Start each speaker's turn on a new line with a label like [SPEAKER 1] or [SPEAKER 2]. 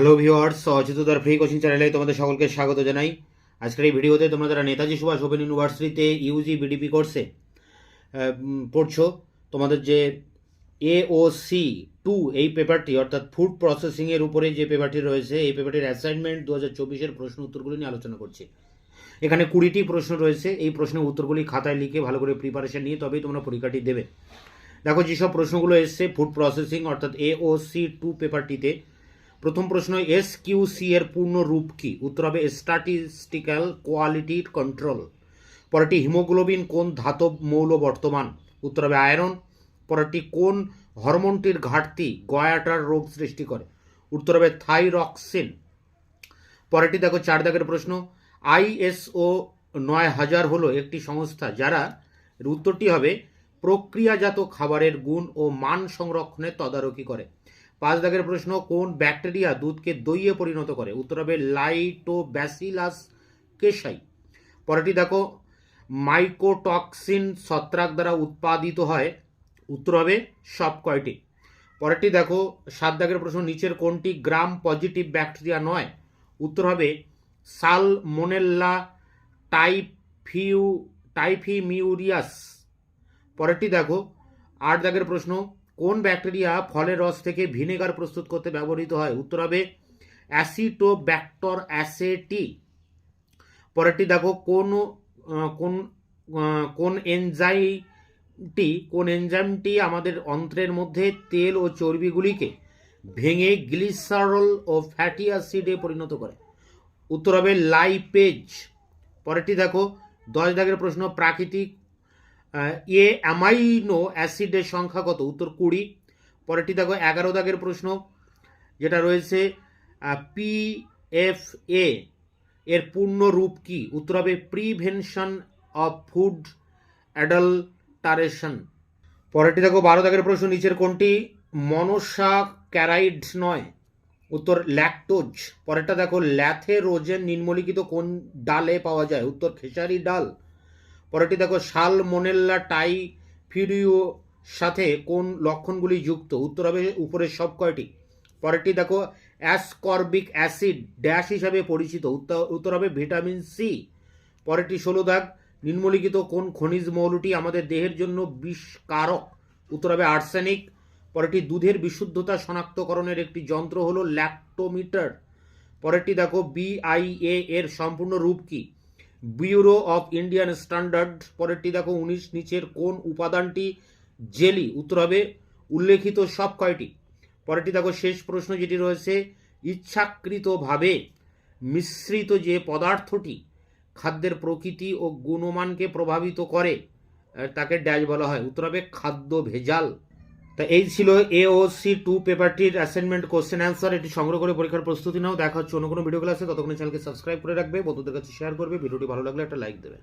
[SPEAKER 1] Hello viewers, অচিতদার free coaching চ্যানেলে তোমাদের সকলকে স্বাগত জানাই। আজকের এই ভিডিওতে তোমরা যারা নেতাজি সুভাষ ওপেন ইউনিভার্সিটিতে ইউজি বিডিপি কোর্সে পড়ছো, তোমাদের যে AOC 2 এই পেপারটি অর্থাৎ ফুড প্রসেসিংয়ের উপরে যে পেপারটি রয়েছে, এই পেপারটির অ্যাসাইনমেন্ট 2024-এর প্রশ্ন উত্তরগুলি নিয়ে আলোচনা করছি। এখানে 20টি প্রশ্ন রয়েছে। এই প্রশ্নের উত্তরগুলি খাতায় লিখে ভালো করে প্রিপারেশন নিয়ে তবেই তোমরা পরীক্ষাটি দেবে। দেখো যেসব প্রশ্নগুলো এসছে ফুড প্রসেসিং অর্থাৎ AOC 2 পেপারটিতে। প্রথম প্রশ্ন, SQC এর পূর্ণ রূপ কি? উত্তর হবে স্ট্যাটিস্টিক্যাল কোয়ালিটি কন্ট্রোল। পরেরটি, হিমোগ্লোবিন কোন ধাতব মৌল বর্তমান? উত্তর হবে আয়রন। পরেরটি, কোন হরমোনটির ঘাটতি গয়াটার রোগ সৃষ্টি করে? উত্তর হবে থাইরক্সিন। পরেরটি দেখো 4 দাগের প্রশ্ন, ISO 9000 হলো একটি সংস্থা যারা, উত্তরটি হবে প্রক্রিয়াজাত খাবারের গুণ ও মান সংরক্ষণের তদারকি করে। 5 দাগের প্রশ্ন, কোন ব্যাকটেরিয়া দুধকে দইয়ে পরিণত করে? উত্তর হবে লাইটোব্যাসিলাস কেশাই। পরেরটি দেখো, মাইকোটক্সিন ছত্রাক দ্বারা উৎপাদিত হয়? উত্তর হবে সব কয়টি। পরেরটি দেখো 7 দাগের প্রশ্ন, নিচের কোনটি গ্রাম পজিটিভ ব্যাকটেরিয়া নয়? উত্তর হবে সালমোনেল্লা টাইফিমিউরিয়াস। পরেরটি দেখো 8 দাগের প্রশ্ন, কোন ব্যাকটেরিয়া ফলের রস থেকে ভিনেগার প্রস্তুত করতে ব্যবহৃত হয়? উত্তর হবে অ্যাসিটোব্যাক্টর অ্যাসেটি। পরেরটি দেখো, কোন এনজাইমটি আমাদের অন্ত্রের মধ্যে তেল ও চর্বিগুলিকে ভেঙে গ্লিসারল ও ফ্যাটি অ্যাসিডে পরিণত করে? উত্তর হবে লাইপেজ। পরেরটি দেখো 10 দাগের প্রশ্ন, প্রাকৃতিক অ্যামাইনো অ্যাসিডের সংখ্যা কত? উত্তর 20। পরেরটি দেখো 11 দাগের প্রশ্ন, যেটা রয়েছে PFA এর পূর্ণ রূপ কি? উত্তর হবে প্রিভেনশন অফ ফুড অ্যাডাল্টারেশন। পরেরটি দেখো 12 দাগের প্রশ্ন, নিচের কোনটি মনোসাক্যারাইড নয়? উত্তর ল্যাকটোজ। পরেরটা দেখো, ল্যাথেরোজেন নিম্নলিখিত কোন ডালে পাওয়া যায়? উত্তর খেসারি ডাল। পরেরটি দেখো, সালমোনেল্লা টাইফিডিও সাথে কোন লক্ষণগুলি যুক্ত? উত্তর হবে উপরের সব কয়টি। পরেরটি দেখো, অ্যাসকর্বিক অ্যাসিড ড্যাশ হিসাবে পরিচিত? উত্তর হবে ভিটামিন সি। পরেরটি 16 দাগ, নিম্নলিখিত কোন খনিজ মৌলটি আমাদের দেহের জন্য বিষকারক? উত্তর হবে আর্সেনিক। পরেরটি, দুধের বিশুদ্ধতা শনাক্তকরণের একটি যন্ত্র হলো ল্যাক্টোমিটার। পরেরটি দেখো, BIA এর সম্পূর্ণ রূপ কি? Bureau of Indian standard. পরেরটি দেখো 19, নিচের কোন উপাদানটি জেলি? উত্তর হবে উল্লেখিত সব কয়টি। পরেরটি দেখো শেষ প্রশ্ন যেটি রয়েছে, ইচ্ছাকৃতভাবে মিশ্রিত যে পদার্থটি খাদ্যের প্রকৃতি ও গুণমানকে প্রভাবিত করে তাকে ড্যাশ বলা হয়? উত্তর হবে খাদ্য ভেজাল। তা এই ছিল AOC 2 পেপারটির অ্যাসাইনমেন্ট কোশ্চেন অ্যান্সার। এটি সংগ্রহ করে পরীক্ষার প্রস্তুতি নাও। দেখা হচ্ছে অন্য কোনো ভিডিও ক্লাসে। ততক্ষণ চ্যানেলকে সাবস্ক্রাইব করে রাখবে, বন্ধুদের কাছে শেয়ার করবে। ভিডিওটি ভালো লাগলে একটা লাইক দেবে।